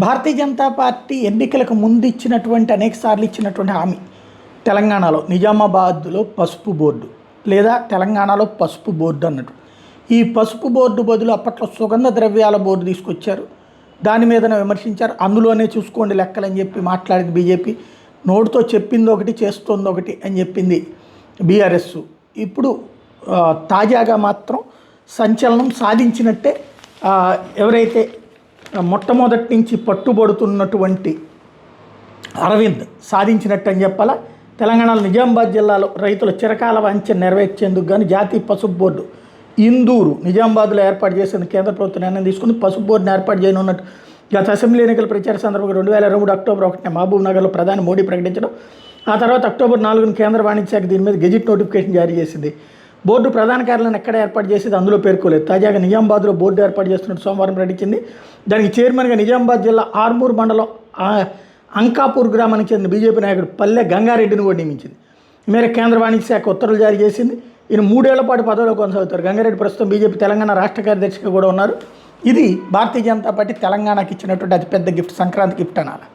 Bharatiya Janata party ఎన్నికలకు ముందు ఇచ్చినటువంటి అనేక సార్లు ఇచ్చినటువంటి హామీ తెలంగాణలో నిజామాబాద్లో పసుపు బోర్డు లేదా తెలంగాణలో పసుపు బోర్డు అన్నట్టు. ఈ పసుపు బోర్డు బదులు అప్పట్లో సుగంధ ద్రవ్యాల బోర్డు తీసుకొచ్చారు. దాని మీదనే విమర్శించారు. అందులోనే చూసుకోండి లెక్కలని చెప్పి మాట్లాడింది బీజేపీ. నోటితో చెప్పింది ఒకటి, చేస్తోంది ఒకటి అని చెప్పింది బీఆర్ఎస్. ఇప్పుడు తాజాగా మాత్రం సంచలనం సాధించినట్టే. ఎవరైతే మొట్టమొదటి నుంచి పట్టుబడుతున్నటువంటి అరవింద్ సాధించినట్టు అని చెప్పాలా. తెలంగాణలో నిజామాబాద్ జిల్లాలో రైతుల చిరకాల వాంఛను నెరవేర్చేందుకు కానీ జాతీయ పసుపు బోర్డు ఇందూరు నిజామాబాద్లో ఏర్పాటు చేసేందుకు కేంద్ర ప్రభుత్వం నిర్ణయం తీసుకుని పసుపు బోర్డును ఏర్పాటు చేయనున్నట్టు గత అసెంబ్లీ ఎన్నికల ప్రచార సందర్భంగా 2023 అక్టోబర్ 1న మహబూబ్ నగర్లో ప్రధాని మోడీ ప్రకటించడం. ఆ తర్వాత అక్టోబర్ 4న కేంద్ర వాణిజ్య శాఖ దీని మీద గెజిట్ నోటిఫికేషన్ జారీ చేసింది. బోర్డు ప్రధాన కార్యాలయాన్ని ఎక్కడ ఏర్పాటు చేసేది అందులో పేర్కోలేదు. తాజాగా నిజామాబాద్లో బోర్డు ఏర్పాటు చేస్తున్నట్టు సోమవారం ప్రకటించింది. దానికి చైర్మన్గా నిజామాబాద్ జిల్లా ఆర్మూర్ మండలం అంకాపూర్ గ్రామానికి చెందిన బీజేపీ నాయకుడు పల్లె గంగారెడ్డిని కూడా నియమించింది. ఈ మేరకు కేంద్ర వాణిజ్య శాఖ ఉత్తర్వులు జారీ చేసింది. ఈయన 3 ఏళ్ల పాటు పదవిలో కొనసాగుతారు. గంగారెడ్డి ప్రస్తుతం బీజేపీ తెలంగాణ రాష్ట్ర కార్యదర్శిగా కూడా ఉన్నారు. ఇది భారతీయ జనతా పార్టీ తెలంగాణకి ఇచ్చినటువంటి అతిపెద్ద గిఫ్ట్, సంక్రాంతి గిఫ్ట్ అనాలి.